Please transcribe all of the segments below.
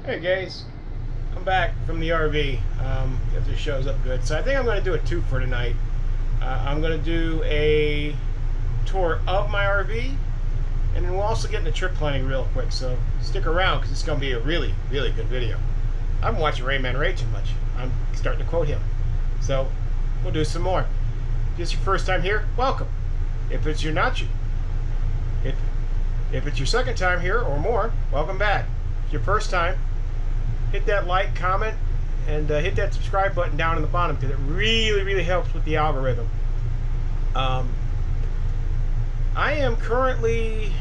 Hey guys, I'm back from the RV. If this shows up good, so I think I'm going to do a two for tonight. I'm going to do a tour of my RV, and then we'll also get into trip planning real quick. So stick around because it's going to be a really good video. I've been watching Rain Man Ray too much. I'm starting to quote him. So we'll do some more. If this is your first time here, welcome. If it's if it's your second time here or more, welcome back. If it's your first time, hit that like, comment, and hit that subscribe button down in the bottom because it really helps with the algorithm. I am currently,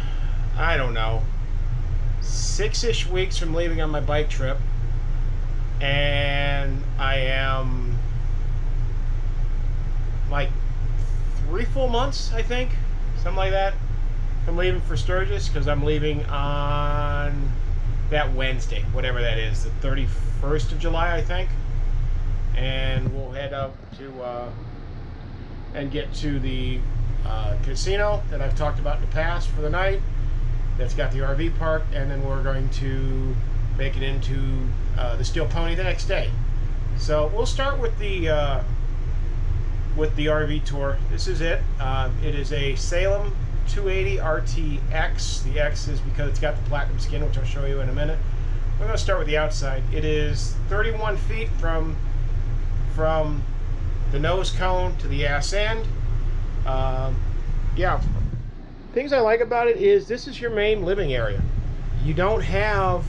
I don't know, 6-ish weeks from leaving on my bike trip, and I am like 3 full months, I think, something like that. I'm leaving for Sturgis because I'm leaving on that Wednesday, whatever that is, the 31st of July, I think. And we'll head up to and get to the casino that I've talked about in the past for the night. That's got the RV park, and then we're going to make it into the Steel Pony the next day. So we'll start with the RV tour. This is it. It is a Salem 280 RTX. The X is because it's got the platinum skin, which I'll show you in a minute. We're going to start with the outside. It is 31 feet from the nose cone to the ass end. Yeah, things I like about it is this is your main living area. You don't have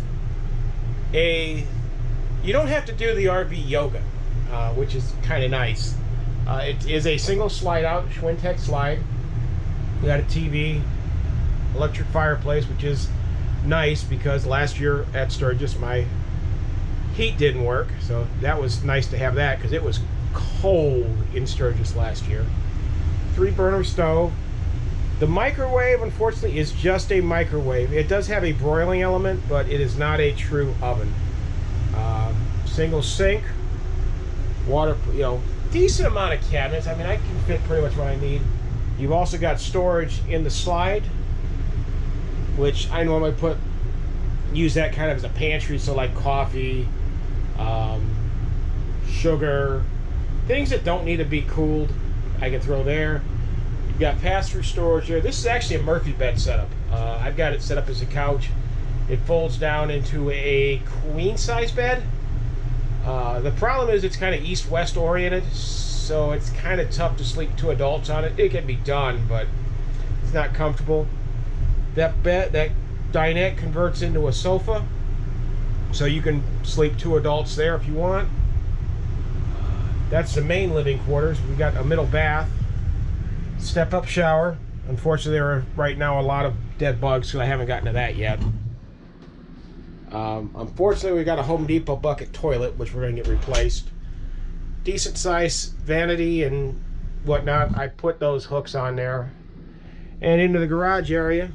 to do the RV yoga, which is kind of nice. It is a single slide out Schwintek slide. We got a TV, electric fireplace, which is nice because last year at Sturgis my heat didn't work, so that was nice to have that because it was cold in Sturgis last year. 3-burner stove. The microwave, unfortunately, is just a microwave. It does have a broiling element, but it is not a true oven. Single sink, water, decent amount of cabinets. I mean, I can fit pretty much what I need. You've also got storage in the slide, which I normally use that kind of as a pantry, so like coffee, sugar, things that don't need to be cooled, I can throw there. You've got pass-through storage there. This is actually a Murphy bed setup. I've got it set up as a couch. It folds down into a queen-size bed. The problem is it's kind of east-west oriented, so it's kind of tough to sleep 2 adults on it. It can be done, but it's not comfortable. That dinette converts into a sofa, so you can sleep 2 adults there if you want. That's the main living quarters. We've got a middle bath, step-up shower. Unfortunately, there are right now a lot of dead bugs, so I haven't gotten to that yet. Unfortunately, we got a Home Depot bucket toilet, which we're going to get replaced. Decent size vanity and whatnot. I put those hooks on there. And into the garage area,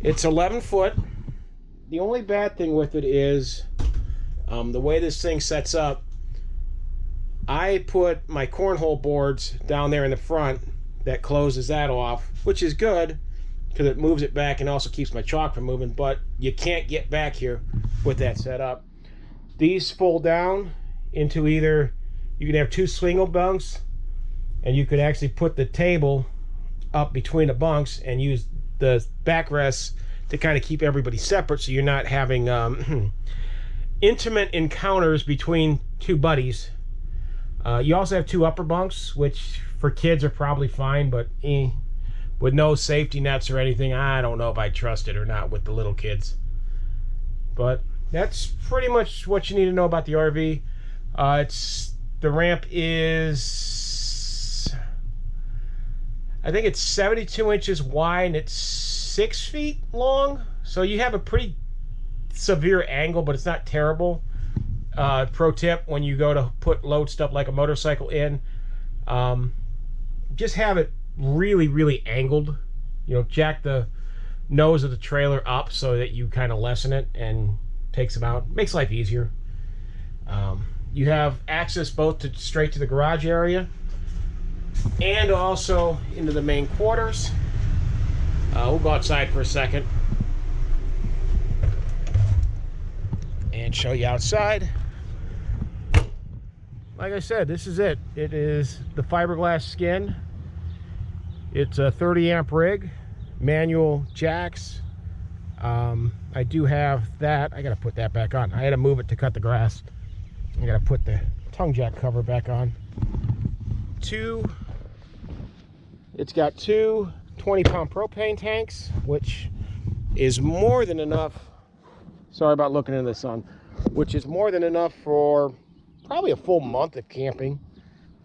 it's 11 foot. The only bad thing with it is the way this thing sets up. I put my cornhole boards down there in the front that closes that off, which is good because it moves it back and also keeps my chalk from moving, but you can't get back here with that set up. These fold down into either, you can have 2 single bunks, and you could actually put the table up between the bunks and use the backrests to kind of keep everybody separate so you're not having intimate encounters between 2 buddies. You also have 2 upper bunks, which for kids are probably fine, but with no safety nets or anything, I don't know if I trust it or not with the little kids. But that's pretty much what you need to know about the RV. The ramp is, I think it's 72 inches wide and it's 6 feet long. So you have a pretty severe angle, but it's not terrible. Pro tip, when you go to load stuff like a motorcycle in, just have it really angled. Jack the nose of the trailer up so that you kind of lessen it and makes life easier. You have access both straight to the garage area and also into the main quarters. We'll go outside for a second. and show you outside. Like I said, this is it. It is the fiberglass skin. It's a 30 amp rig, manual jacks. I do have that. I gotta put that back on. I had to move it to cut the grass. I gotta put the tongue jack cover back on. It's got two 20-pound propane tanks, which is more than enough. Sorry about looking into the sun. Which is more than enough for probably a full month of camping.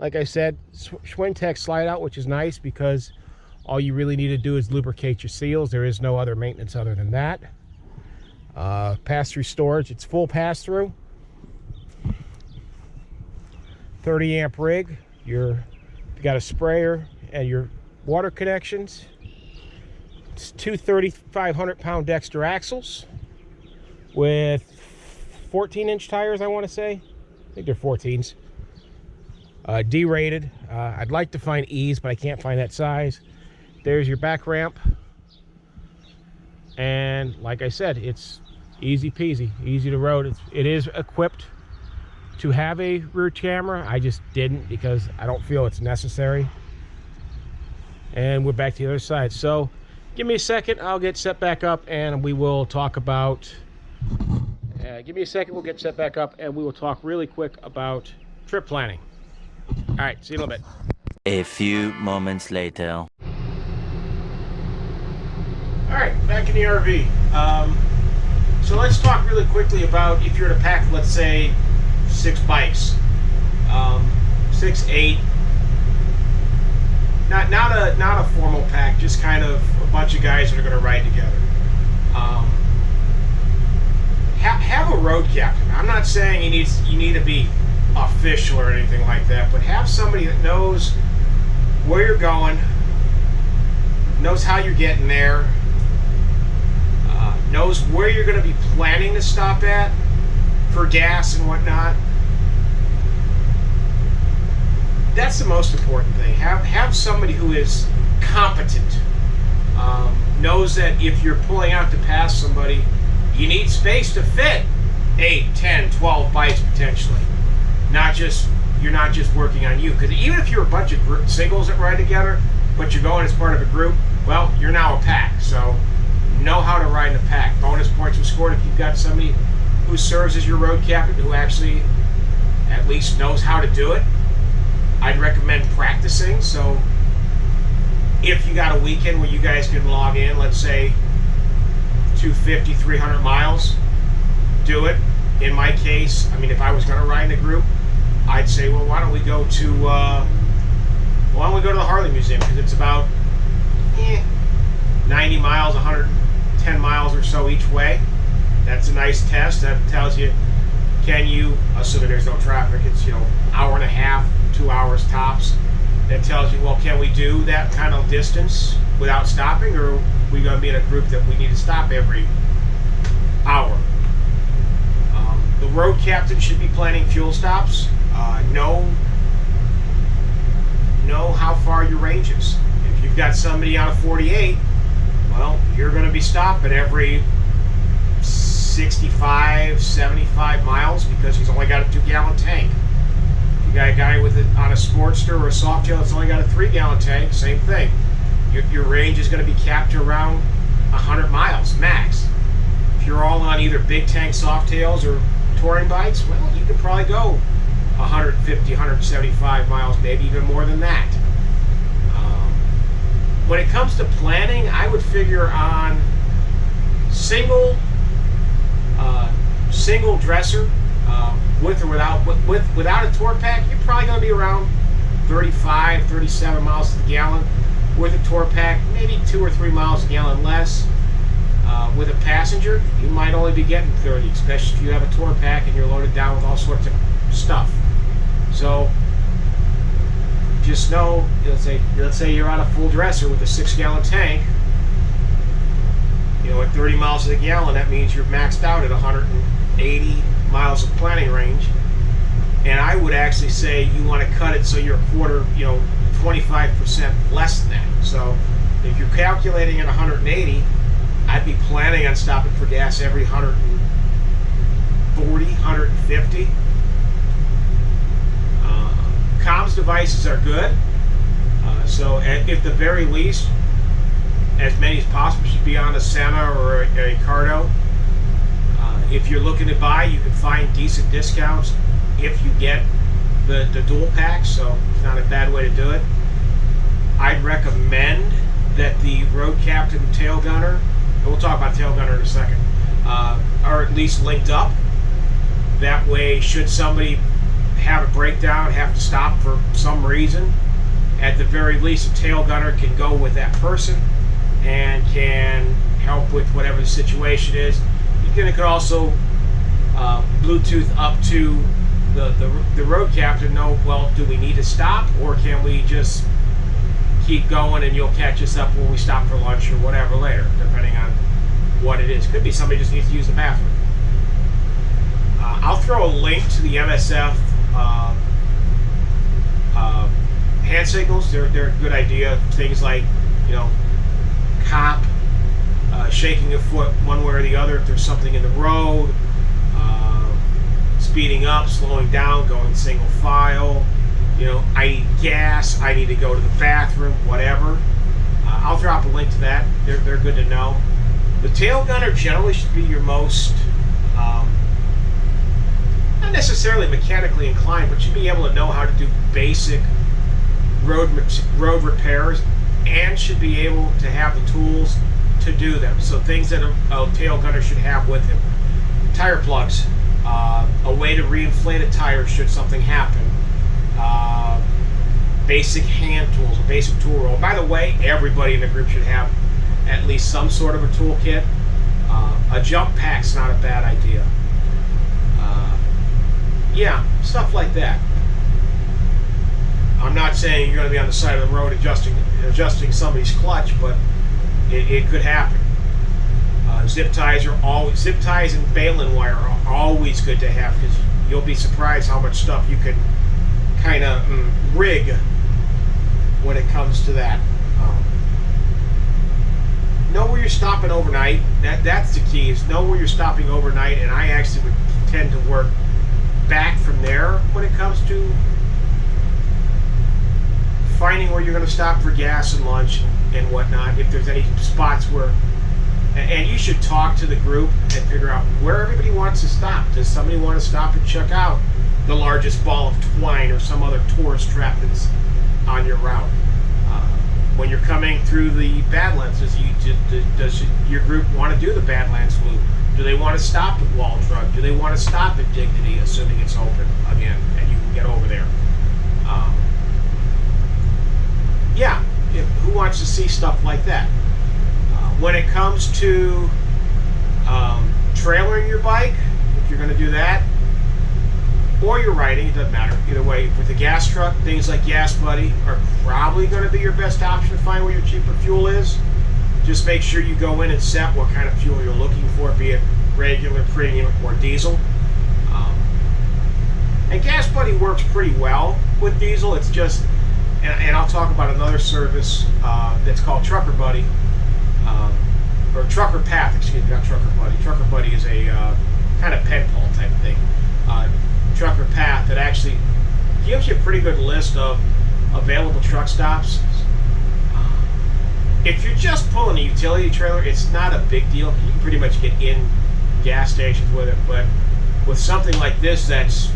Like I said, Schwintek slide out, which is nice because all you really need to do is lubricate your seals. There is no other maintenance other than that. Pass-through storage, it's full pass-through. 30 amp rig. You got a sprayer and your water connections. It's two 3,500 pound Dexter axles with 14-inch tires, I want to say. I think they're 14s. D-rated. I'd like to find E's, but I can't find that size. There's your back ramp. And like I said, it's easy peasy, easy to road. It is equipped to have a rear camera. I just didn't because I don't feel it's necessary. And we're back to the other side. So give me a second, I'll get set back up and we will talk about give me a second, we'll get set back up and we will talk really quick about trip planning. All right, see you in a little bit. A few moments later. All right, back in the RV. So let's talk really quickly about if you're to pack, let's say, 6 bikes, 6, 8. Not a formal pack, just kind of a bunch of guys that are going to ride together. Have a road captain. I'm not saying you need to be official or anything like that, but have somebody that knows where you're going, knows how you're getting there, knows where you're going to be planning to stop at for gas and whatnot. That's the most important thing. Have somebody who is competent, knows that if you're pulling out to pass somebody, you need space to fit 8, 10, 12 bikes potentially. You're not just working on you. Because even if you're a bunch of singles that ride together, but you're going as part of a group, well, you're now a pack. So know how to ride in a pack. Bonus points are scored if you've got somebody who serves as your road captain who actually at least knows how to do it. I'd recommend practicing. So if you got a weekend where you guys can log in, let's say 250, 300 miles, do it. In my case, I mean, if I was going to ride in a group, I'd say, well, why don't we go to the Harley Museum, because it's about 90 miles, 110 miles or so each way. That's a nice test. That tells you, can you, assuming there's no traffic, it's, hour and a half, 2 hours tops. That tells you, well, can we do that kind of distance without stopping, or are we going to be in a group that we need to stop every hour? The road captain should be planning fuel stops. Know how far your range is. If you've got somebody on a 48, well, you're going to be stopping every 65, 75 miles because he's only got a 2-gallon tank. If you got a guy with it on a Sportster or a Softail that's only got a 3-gallon tank, same thing. Your range is going to be capped to around 100 miles max. If you're all on either big tank Softails or touring bikes, well, you can probably go 150, 175 miles, maybe even more than that. When it comes to planning, I would figure on single dresser, with or without a tour pack, you're probably going to be around 35, 37 miles to the gallon. With a tour pack, maybe 2 or 3 miles a gallon less. With a passenger, you might only be getting 30, especially if you have a tour pack and you're loaded down with all sorts of stuff. So just know, let's say you're on a full dresser with a 6-gallon tank. At 30 miles to the gallon, that means you're maxed out at 180 miles of planning range. And I would actually say you want to cut it so you're a quarter, 25% less than that. So if you're calculating at 180, I'd be planning on stopping for gas every 100 140, 150. Comms devices are good. So at the very least, as many as possible should be on a Senna or a Cardo. If you're looking to buy, you can find decent discounts if you get the dual packs, so it's not a bad way to do it. I'd recommend that the Road Captain tail gunner, and we'll talk about tail gunner in a second, are at least linked up. That way, should somebody have a breakdown, have to stop for some reason, at the very least, a tail gunner can go with that person and can help with whatever the situation is. You could also Bluetooth up to the road captain. Know, well, do we need to stop, or can we just keep going and you'll catch us up when we stop for lunch or whatever later, depending on what it is. Could be somebody just needs to use the bathroom. I'll throw a link to the MSF hand signals. They're a good idea. Things like, cop shaking a foot one way or the other if there's something in the road, speeding up, slowing down, going single file, I need gas, I need to go to the bathroom, whatever. I'll drop a link to that. They're good to know. The tail gunner generally should be your most not necessarily mechanically inclined, but should be able to know how to do basic road repairs, and should be able to have the tools to do them. So things that a tail gunner should have with him: tire plugs, a way to reinflate a tire should something happen, basic hand tools, a basic tool roll. By the way, everybody in the group should have at least some sort of a toolkit. A jump pack's not a bad idea. Yeah, stuff like that. I'm not saying you're going to be on the side of the road adjusting somebody's clutch, but it could happen. Zip ties and baling wire are always good to have, because you'll be surprised how much stuff you can kind of rig when it comes to that. Know where you're stopping overnight. That's the key, is know where you're stopping overnight, and I actually would tend to work back from there when it comes to finding where you're going to stop for gas and lunch and whatnot. If there's any spots where, and you should talk to the group and figure out where everybody wants to stop. Does somebody want to stop and check out the largest ball of twine or some other tourist trap that's on your route? When you're coming through the Badlands, does your group want to do the Badlands loop? Do they want to stop at Wall Drug? Do they want to stop at Dignity, assuming it's open again and you can get over there? Who wants to see stuff like that? When it comes to trailering your bike, if you're going to do that, or you're riding, it doesn't matter. Either way, with the gas truck, things like Gas Buddy are probably going to be your best option to find where your cheaper fuel is. Just make sure you go in and set what kind of fuel you're looking for, be it regular, premium, or diesel. And Gas Buddy works pretty well with diesel. It's just, and I'll talk about another service that's called Trucker Buddy, or Trucker Path, excuse me, not Trucker Buddy. Trucker Buddy is a kind of pen pal type thing. Trucker Path that actually gives you a pretty good list of available truck stops. If you're just pulling a utility trailer, it's not a big deal. You can pretty much get in gas stations with it. But with something like this, that's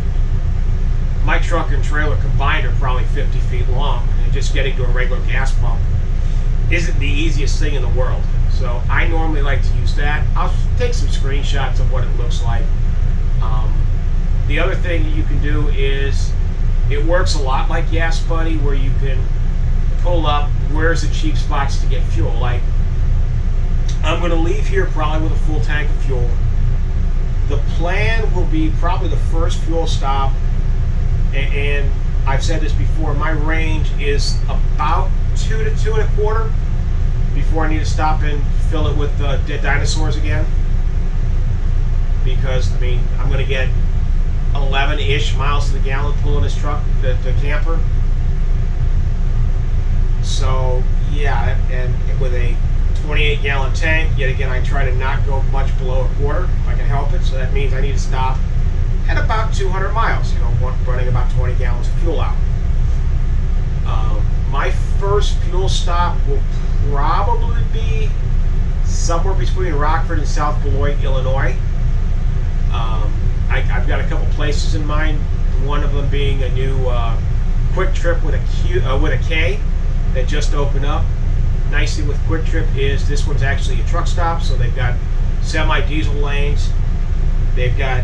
my truck and trailer combined are probably 50 feet long, and just getting to a regular gas pump isn't the easiest thing in the world. So I normally like to use that. I'll take some screenshots of what it looks like. The other thing you can do is, it works a lot like Gas Buddy, where you can pull up where's the cheap spots to get fuel. Like, I'm going to leave here probably with a full tank of fuel. The plan will be probably the first fuel stop, and I've said this before, my range is about 2 to 2 1/4 before I need to stop and fill it with dead dinosaurs again. Because, I mean, I'm going to get 11-ish miles to the gallon pulling this truck, the camper. So, yeah, and with a 28-gallon tank, yet again, I try to not go much below 1/4 if I can help it. So that means I need to stop at about 200 miles, running about 20 gallons of fuel out. My first fuel stop will probably be somewhere between Rockford and South Beloit, Illinois. I've got a couple places in mind. One of them being a new Quick Trip with a K that just opened up. Nice thing with Quick Trip is this one's actually a truck stop, so they've got semi-diesel lanes. They've got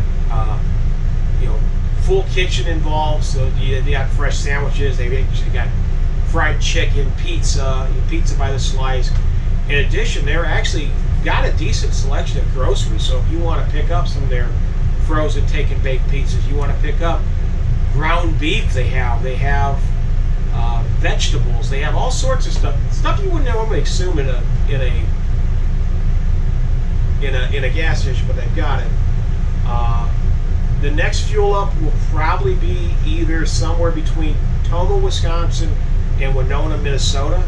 full kitchen involved, so they got fresh sandwiches. They've actually got fried chicken, pizza by the slice. In addition, they're actually got a decent selection of groceries. So if you want to pick up some of their frozen take and bake pizzas, you want to pick up ground beef, they have vegetables, they have all sorts of stuff you wouldn't normally assume in a gas station, but they've got it. The next fuel up will probably be either somewhere between Tomah, Wisconsin and Winona, Minnesota,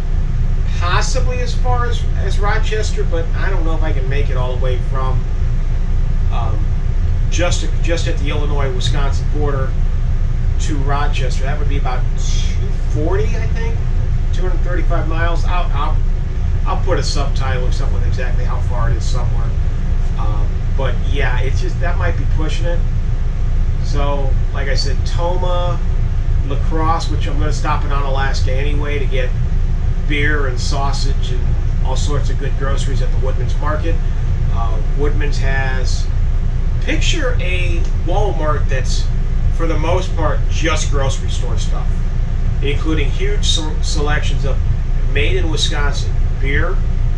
possibly as far as Rochester, but I don't know if I can make it all the way from just at the Illinois-Wisconsin border to Rochester. That would be about 240, I think, 235 miles. I'll put a subtitle or something with exactly how far it is somewhere. But yeah, it's just that might be pushing it. So, like I said, Tomah, La Crosse, which I'm going to stop in Onalaska anyway to get beer and sausage and all sorts of good groceries at the Woodman's Market. Woodman's has, picture a Walmart that's, for the most part, just grocery store stuff, including huge selections of made in Wisconsin beer,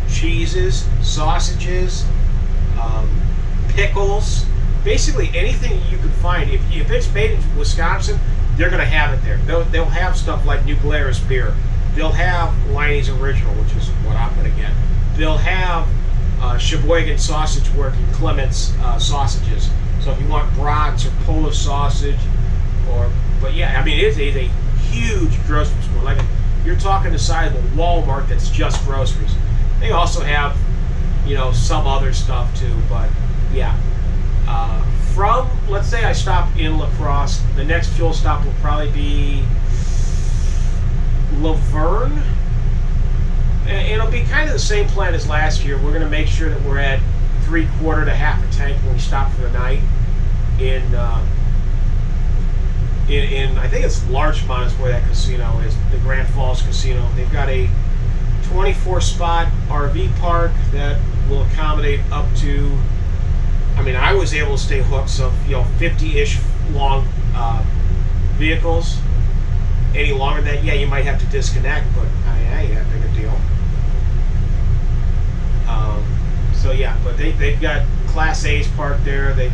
cheeses, sausages, pickles, basically anything you could find. If it's made in Wisconsin, they're going to have it there. They'll have stuff like New Glarus beer. They'll have Liney's Original, which is what I'm going to get. They'll have Sheboygan Sausage Work and Clements sausages. So if you want brats or Polish sausage, but yeah, I mean, it is a huge grocery store. Like, you're talking the size of a Walmart that's just groceries. They also have, some other stuff too, but yeah. Let's say I stop in La Crosse, the next fuel stop will probably be Laverne. And it'll be kind of the same plan as last year. We're going to make sure that we're at 3/4 to half a tank when we stop for the night in I think it's Larchmont is where that casino is, the Grand Falls Casino. They've got a 24-spot RV park that will accommodate up to, I was able to stay hooked, so 50-ish long vehicles. Any longer than that, yeah, you might have to disconnect, but I ain't that big a deal. So yeah, but they've got Class A's parked there. If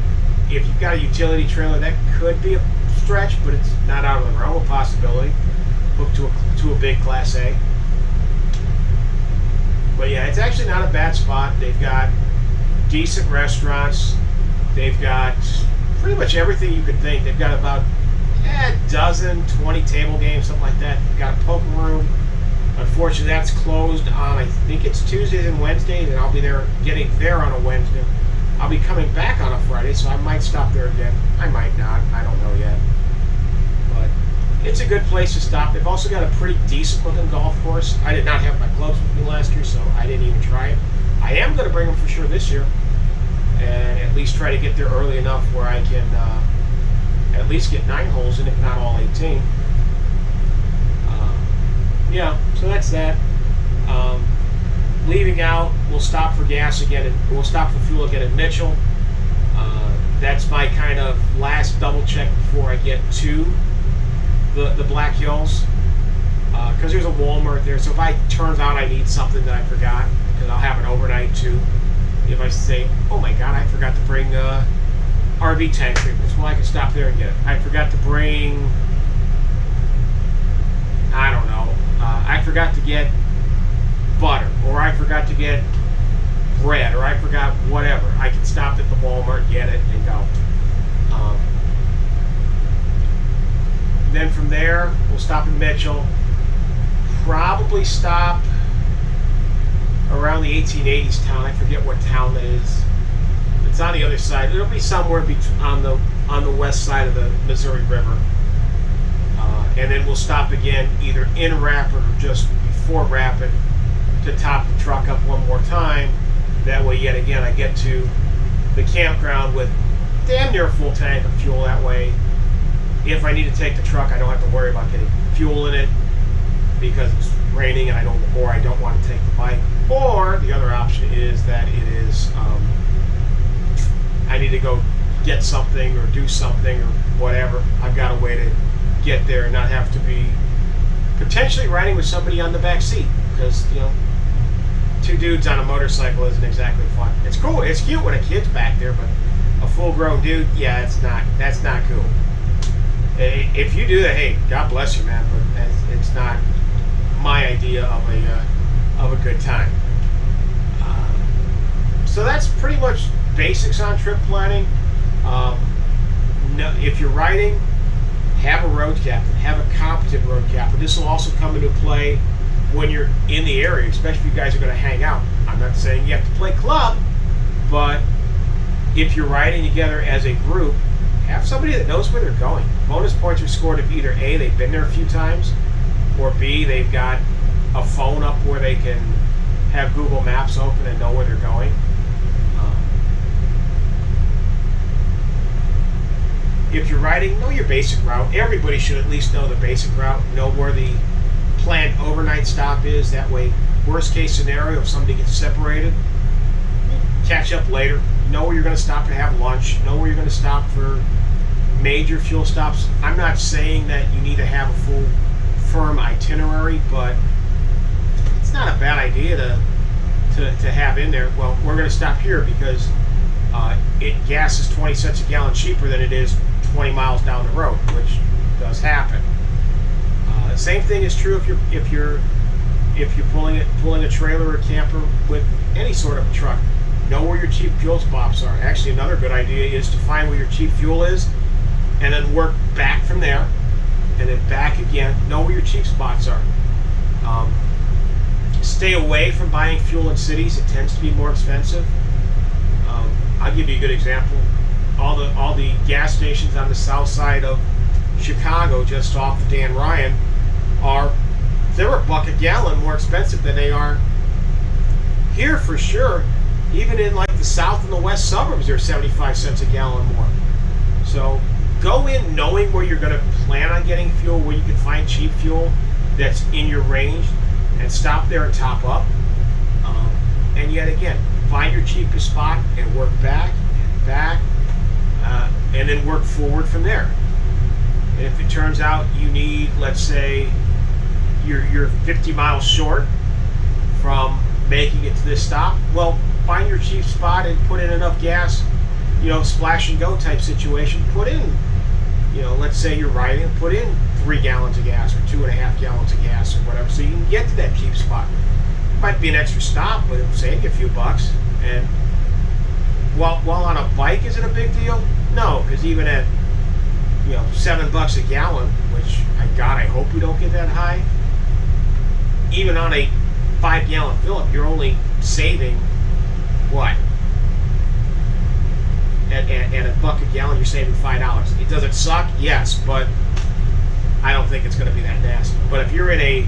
you've got a utility trailer, that could be a stretch, but it's not out of the realm of possibility. Hooked to a big Class A. But yeah, it's actually not a bad spot. They've got decent restaurants. They've got pretty much everything you could think. They've got about a dozen, 20 table games, something like that. They've got a poker room. Unfortunately, that's closed on, I think it's Tuesdays and Wednesdays, and I'll be getting there on a Wednesday. I'll be coming back on a Friday, so I might stop there again. I might not. I don't know yet. But it's a good place to stop. They've also got a pretty decent-looking golf course. I did not have my clubs with me last year, so I didn't even try it. I am going to bring them for sure this year, and at least try to get there early enough where I can at least get 9 holes in, if not all 18. Yeah, so that's that. Leaving out, we'll stop for gas again, and we'll stop for fuel again in Mitchell. That's my kind of last double check before I get to the Black Hills, because there's a Walmart there. So if it turns out I need something that I forgot, because I'll have an overnight too. If I say, oh my God, I forgot to bring RV tank treatments, well, I can stop there and get it. I forgot to bring, I don't know, I forgot to get butter, or I forgot to get bread, or I forgot whatever. I can stop at the Walmart, get it, and go. Then from there, we'll stop in Mitchell. Probably stop around the 1880s town. I forget what town that is. It's on the other side. It'll be somewhere on the on the west side of the Missouri River. And then we'll stop again either in Rapid or just before Rapid to top the truck up one more time. That way, yet again, I get to the campground with damn near a full tank of fuel. That way, if I need to take the truck, I don't have to worry about getting fuel in it because it's raining and I don't want to take the bike. Or the other option is that it is I need to go get something or do something or whatever. I've got a way to get there and not have to be potentially riding with somebody on the back seat, because two dudes on a motorcycle isn't exactly fun. It's cool, it's cute when a kid's back there, but a full-grown dude, yeah, that's not cool. If you do that, hey, God bless you, man, but it's not my idea of a good time. So that's pretty much basics on trip planning. If you're riding, have a road captain, have a competent road captain. This will also come into play when you're in the area, especially if you guys are going to hang out. I'm not saying you have to play club, but if you're riding together as a group, have somebody that knows where they're going. Bonus points are scored if either A, they've been there a few times, or B, they've got a phone up where they can have Google Maps open and know where they're going. If you're riding, know your basic route. Everybody should at least know the basic route, know where the planned overnight stop is. That way, worst case scenario, if somebody gets separated, catch up later. Know where you're going to stop to have lunch. Know where you're going to stop for major fuel stops. I'm not saying that you need to have a full, firm itinerary, but it's not a bad idea to have in there. Well, we're going to stop here because gas is 20 cents a gallon cheaper than it is 20 miles down the road, which does happen. Same thing is true if you're pulling a trailer or camper with any sort of truck. Know where your cheap fuel spots are. Actually, another good idea is to find where your cheap fuel is, and then work back from there, and then back again. Know where your cheap spots are. Stay away from buying fuel in cities. It tends to be more expensive. I'll give you a good example. All the gas stations on the south side of Chicago, just off the Dan Ryan, they're $1 a gallon more expensive than they are here for sure. Even in like the south and the west suburbs, they're 75 cents a gallon more. So go in knowing where you're going to plan on getting fuel, where you can find cheap fuel that's in your range, and stop there and top up. And yet again, find your cheapest spot and work back and back, and then work forward from there. And if it turns out you need, let's say, you're 50 miles short from making it to this stop, well, find your cheap spot and put in enough gas, splash and go type situation. Put in, let's say you're riding, put in 3 gallons of gas or 2.5 gallons of gas or whatever, so you can get to that cheap spot. Might be an extra stop, but it'll save you a few bucks. And while on a bike, is it a big deal? No, because even at $7 a gallon, which I hope we don't get that high. Even on a 5-gallon fill-up, you're only saving what? At $1 a gallon, you're saving $5. It doesn't suck, yes, but I don't think it's going to be that nasty. But if you're in a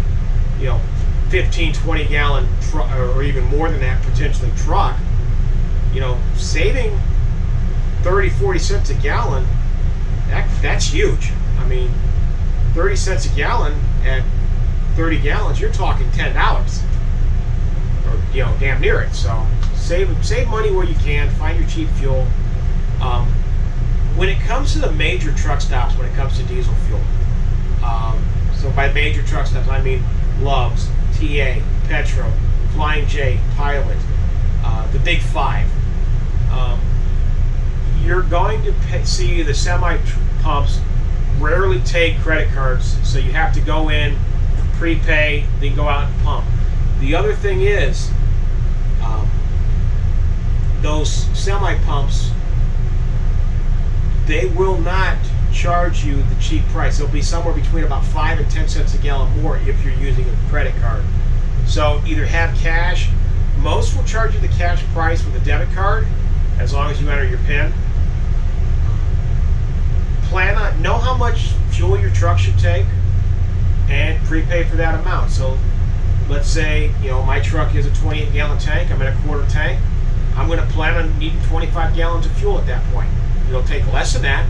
15, 20 gallon truck, or even more than that potentially truck, saving 30, 40 cents a gallon, that's huge. I mean, 30 cents a gallon at 30 gallons, you're talking $10, or damn near it. So save money where you can. Find your cheap fuel. When it comes to the major truck stops, when it comes to diesel fuel, so by major truck stops I mean Love's, TA, Petro, Flying J, Pilot, the big 5. You're going to see the semi pumps rarely take credit cards, so you have to go in, prepay, then go out and pump. The other thing is, those semi pumps, they will not charge you the cheap price. It'll be somewhere between about 5 and 10 cents a gallon more if you're using a credit card. So either have cash. Most will charge you the cash price with a debit card, as long as you enter your PIN. know how much fuel your truck should take and prepay for that amount. So let's say, my truck is a 28-gallon tank. I'm in a quarter tank. I'm going to plan on needing 25 gallons of fuel at that point. It'll take less than that,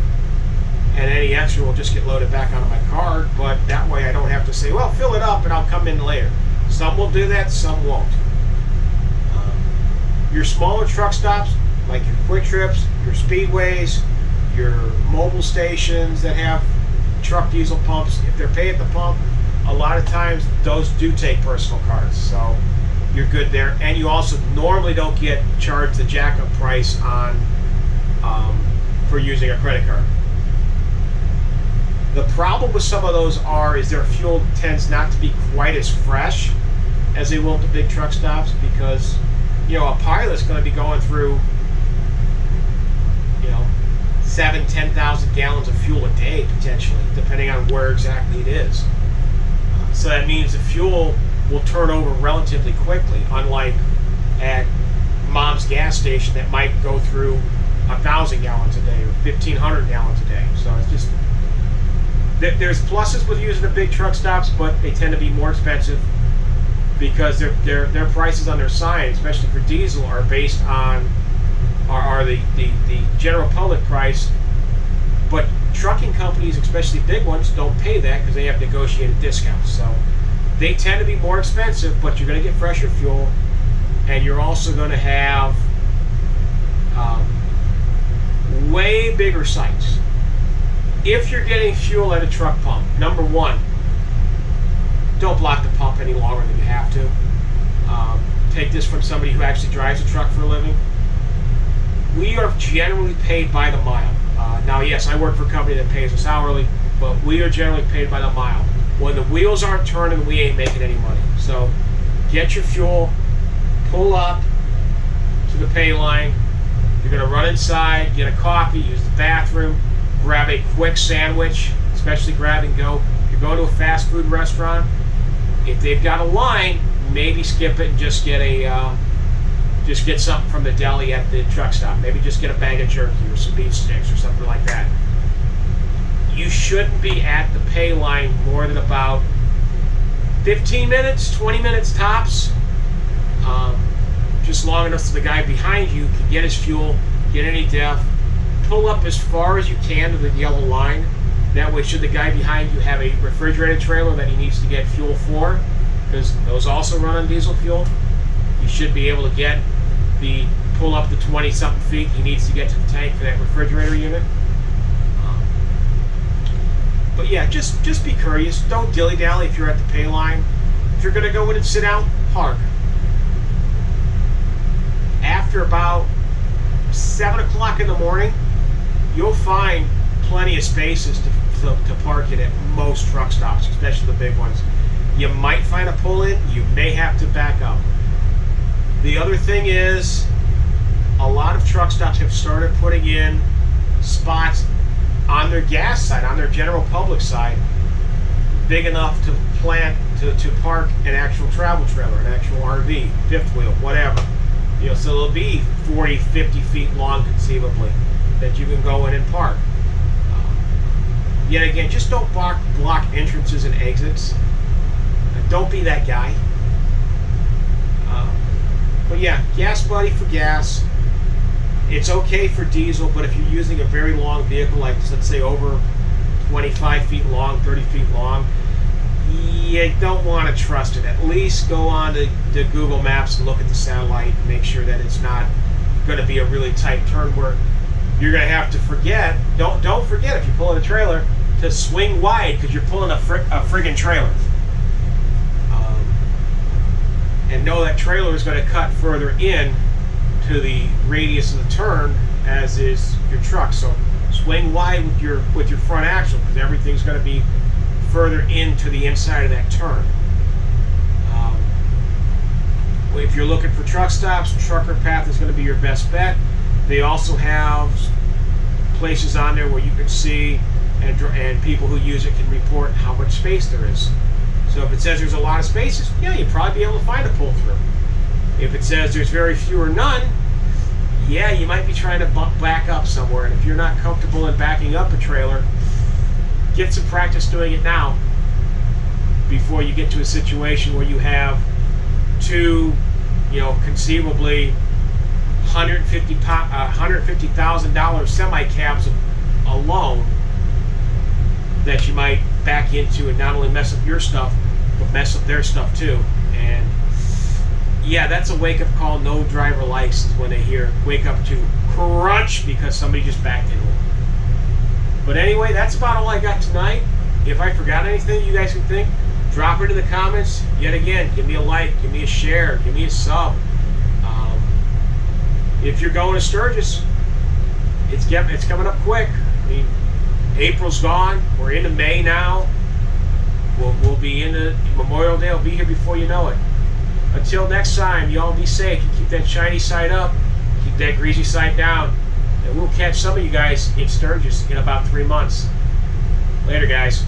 and any extra will just get loaded back onto my card, but that way I don't have to say, well, fill it up and I'll come in later. Some will do that, some won't. Your smaller truck stops, like your Quick Trips, your Speedways, your mobile stations that have truck diesel pumps, if they're pay at the pump, a lot of times those do take personal cards, so you're good there. And you also normally don't get charged the jack-up price on for using a credit card. The problem with some of those is their fuel tends not to be quite as fresh as they will at the big truck stops, because a Pilot's going to be going through 7,000-10,000 gallons of fuel a day potentially, depending on where exactly it is. So that means the fuel will turn over relatively quickly, unlike at Mom's gas station that might go through 1,000 gallons a day or 1,500 gallons a day. So it's just, there's pluses with using the big truck stops, but they tend to be more expensive because their prices on their sign, especially for diesel, are based on the general public price. But trucking companies, especially big ones, don't pay that because they have negotiated discounts. So they tend to be more expensive, but you're going to get fresher fuel, and you're also going to have way bigger sites. If you're getting fuel at a truck pump, number one, don't block the pump any longer than you have to. Take this from somebody who actually drives a truck for a living. We are generally paid by the mile. Now, yes, I work for a company that pays us hourly, but we are generally paid by the mile. When the wheels aren't turning, we ain't making any money. So get your fuel, pull up to the pay line. You're going to run inside, get a coffee, use the bathroom, grab a quick sandwich, especially grab and go. If you're going to a fast food restaurant, if they've got a line, maybe skip it and just get something from the deli at the truck stop. Maybe just get a bag of jerky or some beef sticks or something like that. You shouldn't be at the pay line more than about 15 minutes, 20 minutes tops. Just long enough so the guy behind you can get his fuel, get any def, pull up as far as you can to the yellow line. That way, should the guy behind you have a refrigerated trailer that he needs to get fuel for, because those also run on diesel fuel, you should be able to pull up the 20-something feet he needs to get to the tank for that refrigerator unit. But yeah, just be courteous. Don't dilly-dally if you're at the pay line. If you're going to go in and sit down, park. After about 7 o'clock in the morning, you'll find plenty of spaces to park in at most truck stops, especially the big ones. You might find a pull-in. You may have to back up. The other thing is, a lot of truck stops have started putting in spots on their gas side, on their general public side, big enough to park an actual travel trailer, an actual RV, fifth wheel, whatever. So it'll be 40, 50 feet long conceivably that you can go in and park. Yet again, just don't block entrances and exits. Don't be that guy. But yeah, gas buddy for gas. It's okay for diesel, but if you're using a very long vehicle, like let's say over 25 feet long, 30 feet long, you don't want to trust it. At least go on to Google Maps and look at the satellite and make sure that it's not going to be a really tight turn where you're going to have to forget. Don't forget, if you're pulling a trailer, to swing wide because you're pulling a friggin' trailer. And know that trailer is going to cut further in to the radius of the turn as is your truck. So swing wide with your front axle, because everything's going to be further into the inside of that turn. If you're looking for truck stops, Trucker Path is going to be your best bet. They also have places on there where you can see and people who use it can report how much space there is. So if it says there's a lot of spaces, yeah, you'll probably be able to find a pull-through. If it says there's very few or none, yeah, you might be trying to back up somewhere, and if you're not comfortable in backing up a trailer, get some practice doing it now before you get to a situation where you have two, conceivably $150,000 semi-cabs alone that you might back into and not only mess up your stuff, but mess up their stuff too. And yeah, that's a wake-up call no driver likes, when they hear wake up to crunch because somebody just backed into them. But anyway, that's about all I got tonight. If I forgot anything you guys can think, drop it in the comments. Yet again, give me a like, give me a share, give me a sub. If you're going to Sturgis, it's coming up quick. I mean, April's gone. We're into May now. We'll be into Memorial Day. Will be here before you know it. Until next time, y'all be safe. You keep that shiny side up, keep that greasy side down, and we'll catch some of you guys in Sturgis in about 3 months. Later, guys.